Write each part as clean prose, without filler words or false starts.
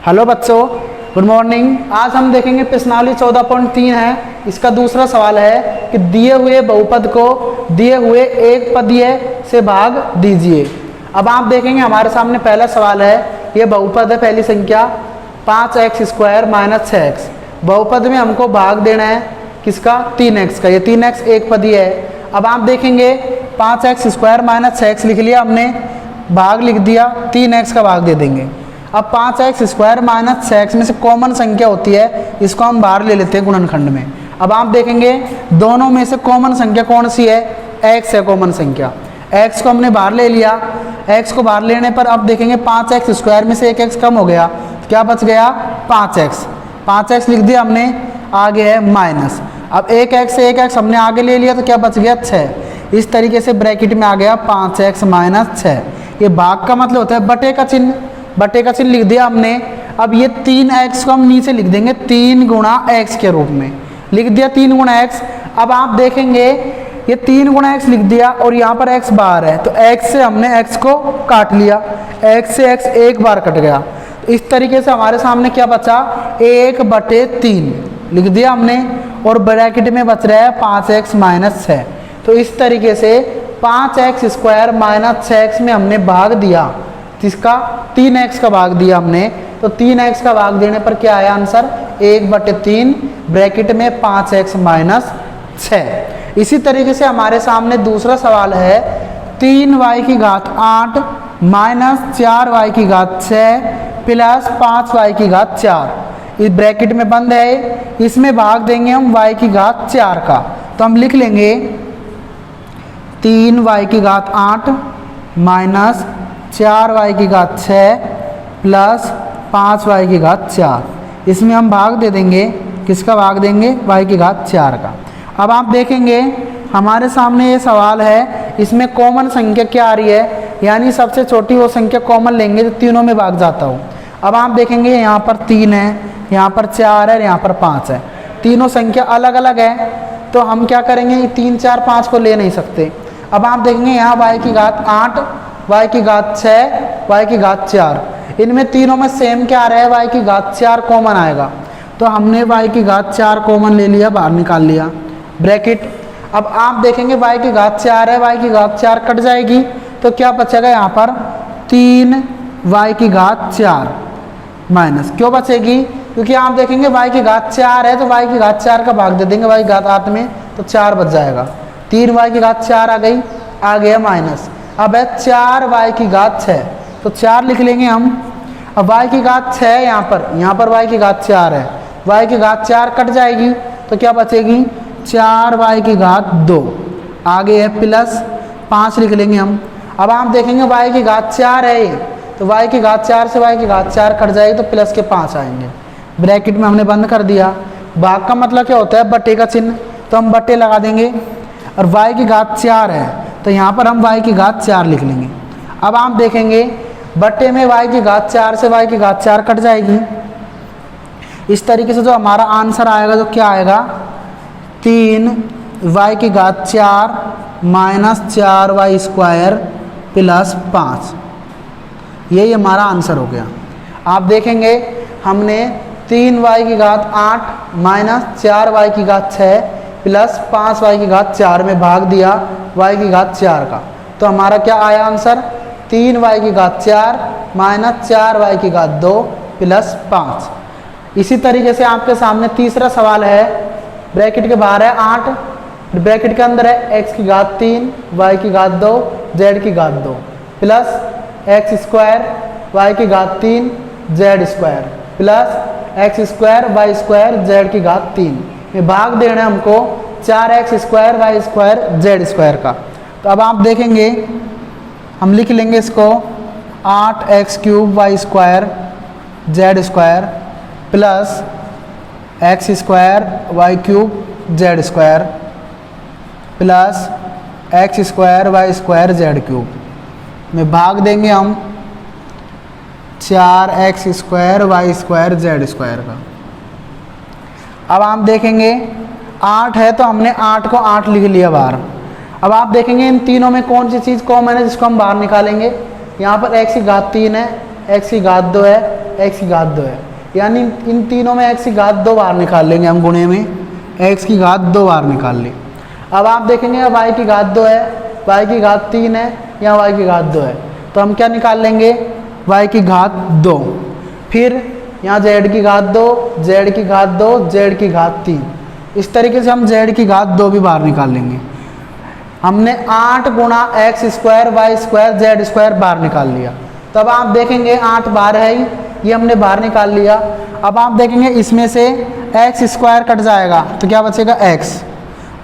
Hello बच्चों, good morning. आज हम देखेंगे प्रश्नावली 14.3 है। इसका दूसरा सवाल है कि दिए हुए बहुपद को दिए हुए एक पदीय से भाग दीजिए। अब आप देखेंगे हमारे सामने पहला सवाल है, ये बहुपद है, पहली संख्या 5x² - 6x। बहुपद में हमको भाग देना है किसका? 3x का। ये 3x एक पदीय है। अब आप देखेंगे 5x² - 6x लिख लिया हमने, भाग लिख दिया, 3x का भाग दे देंगे। अब 5x² - 6x में से कॉमन संख्या होती है, इसको हम बाहर ले लेते हैं गुणनखंड में। अब आप देखेंगे दोनों में से कॉमन संख्या कौन सी है? x है कॉमन संख्या। x को हमने बाहर ले लिया। x को बाहर लेने पर अब देखेंगे 5x² में से एक x कम हो गया, तो क्या बच गया? 5x। 5x लिख दिया हमने, आगे है माइनस। अब एक x हमने आगे ले लिया तो क्या बच गया? 6। इस तरीके से ब्रैकेट में आ गया 5x - 6। ये भाग का मतलब होता है बटे का चिन्ह। बटे का चिन्ह लिख दिया हमने। अब ये 3x को हम नीचे लिख देंगे 3 गुणा x के रूप में, लिख दिया 3 गुणा x। अब आप देखेंगे ये 3 गुणा x लिख दिया और यहाँ पर x बाहर है, तो x से हमने x को काट लिया, x से x एक बार कट गया। तो इस तरीके से हमारे सामने क्या बचा? 1/3 लिख दिया हमने और ब्रैकेट में बच रहा है 5x - 6। तो इस तरीके से 5x² - 6x में हमने भाग दिया, जिसका 3x का भाग दिया हमने। तो 3x का भाग देने पर क्या आया आंसर? 1/3 ब्रैकेट में 5x - 6। इसी तरीके से हमारे सामने दूसरा सवाल है, 3y⁸ - 4y⁸ 6 + 5y⁴। इस ब्रैकेट में बंद है, इसमें भाग देंगे हम y⁴ का। तो हम लिख लेंगे 3y⁸ - 4y⁴ प्लस 5y⁴। इसमें हम भाग दे देंगे, किसका भाग देंगे? y⁴ का। अब आप देखेंगे हमारे सामने ये सवाल है, इसमें कॉमन संख्या क्या आ रही है? यानी सबसे छोटी वो संख्या कॉमन लेंगे तो तीनों में भाग जाता हूँ। अब आप देखेंगे यहाँ पर 3 है, यहाँ पर 4 है, यहाँ पर 5 है। तीनों संख्या अलग अलग है, तो हम क्या करेंगे? 3, 4, 5 को ले नहीं सकते। अब आप देखेंगे यहाँ y⁸ 8, y⁴ 6, y⁴ 4। इनमें तीनों में सेम क्या आ रहा है? y⁴ 4 कॉमन आएगा। तो हमने y⁴ 4 कॉमन ले लिया, बाहर निकाल लिया ब्रैकेट। अब आप देखेंगे y⁴ 4 है, y⁴ 4 कट जाएगी, तो क्या बचेगा यहाँ पर? 3y⁴ 4 minus. क्यों बचेगी? क्योंकि आप देखेंगे y⁴ 4 है, तो y⁴ 4 का भाग दे देंगे y⁴ में, तो 4 बच जाएगा। 3y⁴ 4 आ गई, आ गया माइनस। अब है 4y⁴ 6, तो 4 लिख लेंगे हम। अब y⁴ 6 यहाँ पर y⁴ 4 है, y⁴ 4 कट जाएगी, तो क्या बचेगी? 4y⁴ 2, आगे है प्लस 5 लिख लेंगे हम। अब आप देखेंगे y⁴ 4 है ये, तो y⁴ 4 से y⁴ 4 कट जाएगी, तो प्लस के 5 आएंगे। ब्रैकेट में हमने बंद कर दिया। भाग का मतलब क्या होता है? बटे का चिन्ह, तो हम बटे लगा देंगे। और y⁴ 4 है, तो यहाँ पर हम y⁴ 4 लिख लेंगे। अब आप देखेंगे बटे में y⁴ 4 से y⁴ 4 कट जाएगी। इस तरीके से जो हमारा आंसर आएगा, जो क्या आएगा? 3y⁴ 4 - 4y² plus 5। यही हमारा आंसर हो गया। आप देखेंगे हमने 3y⁴ 8 - 4y⁴ 6 प्लस 5y⁴ में भाग दिया y⁴ का। तो हमारा क्या आया आंसर? 3y⁴ 4 - 4y⁴ 2 plus 5। इसी तरीके से आपके सामने तीसरा सवाल है, ब्रैकेट के बाहर है 8, ब्रैकेट के अंदर है x⁻3 y⁻2 z⁻2 plus x² y⁻3 z² plus x² y² z⁻3 में भाग देना है हमको 4x² y² z² का। तो अब आप देखेंगे हम लिख लेंगे इसको 8x³ y² z² plus x² y³ z² plus x² y² z³ में भाग देंगे हम 4x² y² z² का। अब आप देखेंगे 8 है, तो हमने 8 को 8 लिख लिया बाहर। अब आप देखेंगे इन तीनों में कौन सी चीज़ कॉमन है जिसको हम बाहर निकालेंगे। यहाँ पर x की घात 3 है, एक्स की घात 2 है, एक्स की घात 2 है, यानी इन तीनों में एक्स की घात 2 बाहर निकाल लेंगे हम, गुणे में एक्स की घात 2 बाहर निकाल ली। अब आप देखेंगे वाई की घात 2 है, वाई की घात 3 है या वाई की घात 2 है, तो हम क्या निकाल लेंगे, वाई की घात 2, फिर यहाँ जेड की घात 2, जेड की घात 2, जेड की घात 3, इस तरीके से हम जेड की घात 2 भी बाहर निकाल लेंगे। हमने 8 गुणा x square y square z square बाहर निकाल लिया। तब आप देखेंगे 8 बाहर है ही, ये हमने बाहर निकाल लिया। अब आप देखेंगे इसमें से एक्स स्क्वायर कट जाएगा तो क्या बचेगा एक्स,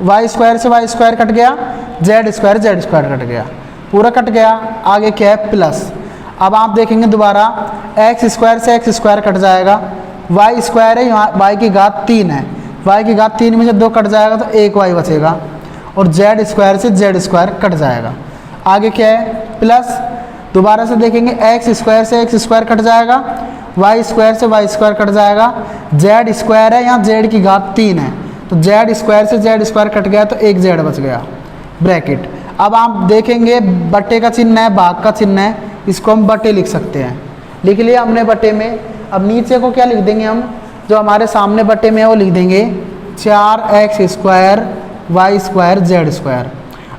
वाई स्क्वायर से वाई स्क्वायर कट गया, जेड स्क्वायर कट गया, पूरा कट गया। आगे क्या है प्लस। अब आप देखेंगे दोबारा एक्स स्क्वायर से एक्स स्क्वायर कट जाएगा, वाई स्क्वायर है यहाँ, वाई की घात 3 है, वाई की घात 3 में से 2 कट जाएगा तो 1 वाई बचेगा, और जेड स्क्वायर से जेड स्क्वायर कट जाएगा। आगे क्या है प्लस, दोबारा से देखेंगे एक्स स्क्वायर से एक्स स्क्वायर कट जाएगा, वाई स्क्वायर से वाई स्क्वायर कट जाएगा, जेड स्क्वायर है यहाँ, जेड की घात 3 है, तो जेड स्क्वायर से जेड स्क्वायर कट गया तो 1 जेड बच गया, ब्रैकेट। अब आप देखेंगे बट्टे का चिन्ह है, भाग का चिन्ह है, इसको हम बट्टे लिख सकते हैं, लिख लिया हमने बट्टे में। अब नीचे को क्या लिख देंगे हम, जो हमारे सामने बट्टे में है वो लिख देंगे 4x square y square z square.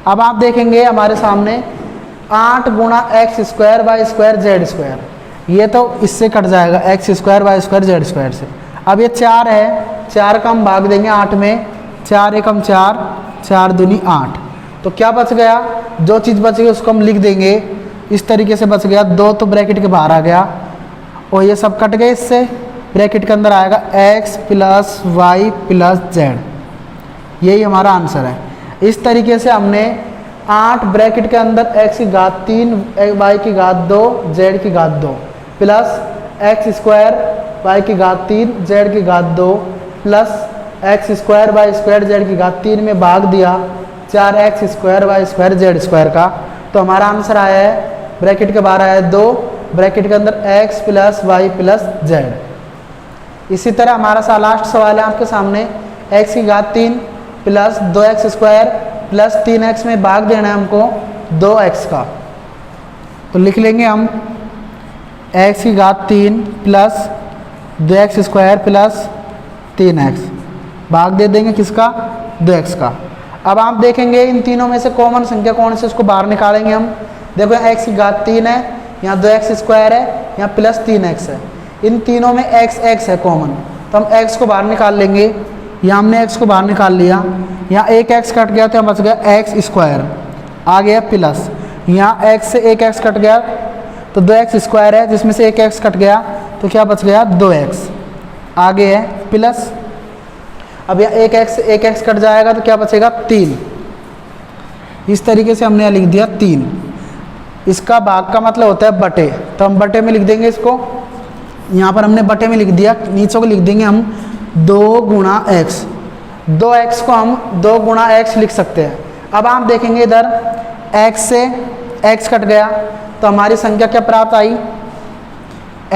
अब आप देखेंगे हमारे सामने 8 गुणा x square y square z square, ये तो इससे कट जाएगा x square y square z square से। अब ये 4 है, 4 का हम भाग देंगे 8 में, 4 एकम 4, 4 दूनी 8, तो क्या बच गया, जो चीज़ बच गई उसको हम लिख देंगे इस तरीके से बच गया 2, तो ब्रैकेट के बाहर आ गया, और ये सब कट गए, इससे ब्रैकेट के अंदर आएगा x plus y plus z, यही हमारा आंसर है। इस तरीके से हमने 8 ब्रैकेट के अंदर x की घात 3 वाई की घात 2 जेड की घात 2 प्लस एक्स स्क्वायर वाई की घात 3 जेड की घात 2 plus x square y square z की घात 3 में भाग दिया 4x square y square z square का, तो हमारा आंसर आया है ब्रैकेट के बाहर आया है 2, ब्रैकेट के अंदर x plus y plus z. इसी तरह हमारा लास्ट सवाल है आपके सामने, x की घात 3 plus 2x square plus 3x में भाग देना है हमको 2x का, तो लिख लेंगे हम x की घात 3 plus 2x square plus 3x, भाग दे देंगे किसका, 2x का। अब आप देखेंगे इन तीनों में से कॉमन संख्या कौन सी, उसको बाहर निकालेंगे हम। देखो x की घात 3 है, यहाँ 2x स्क्वायर है, यहाँ प्लस 3x है, इन तीनों में x है कॉमन, तो हम x को बाहर निकाल लेंगे। यहाँ हमने x को बाहर निकाल लिया, यहाँ एक x कट गया तो यहाँ बच गया x स्क्वायर, आ गया प्लस, यहाँ x से एक x कट गया तो 2x स्क्वायर है, जिसमें से एक x कट गया तो क्या बच गया 2x, आगे है प्लस। अब यहाँ एक x कट जाएगा तो क्या बचेगा 3, इस तरीके से हमने लिख दिया 3। इसका भाग का मतलब होता है बटे, तो हम बटे में लिख देंगे इसको, यहाँ पर हमने बटे में लिख दिया, नीचे को लिख देंगे हम 2 गुणा x, 2x को हम 2 गुणा x लिख सकते हैं। अब आप देखेंगे इधर x से x कट गया तो हमारी संख्या क्या प्राप्त आई,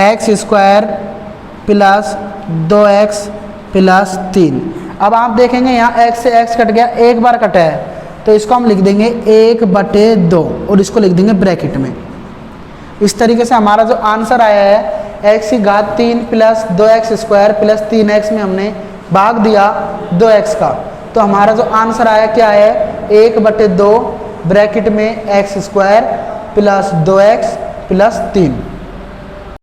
x square plus 2x plus 3। अब आप देखेंगे यहाँ x से x कट गया, एक बार कटा है तो इसको हम लिख देंगे 1/2 और इसको लिख देंगे ब्रैकेट में। इस तरीके से हमारा जो आंसर आया है x की घात 3 plus 2x square plus 3x में हमने भाग दिया 2x का, तो हमारा जो आंसर आया क्या है 1/2 ब्रैकेट में x square plus 2x plus 3।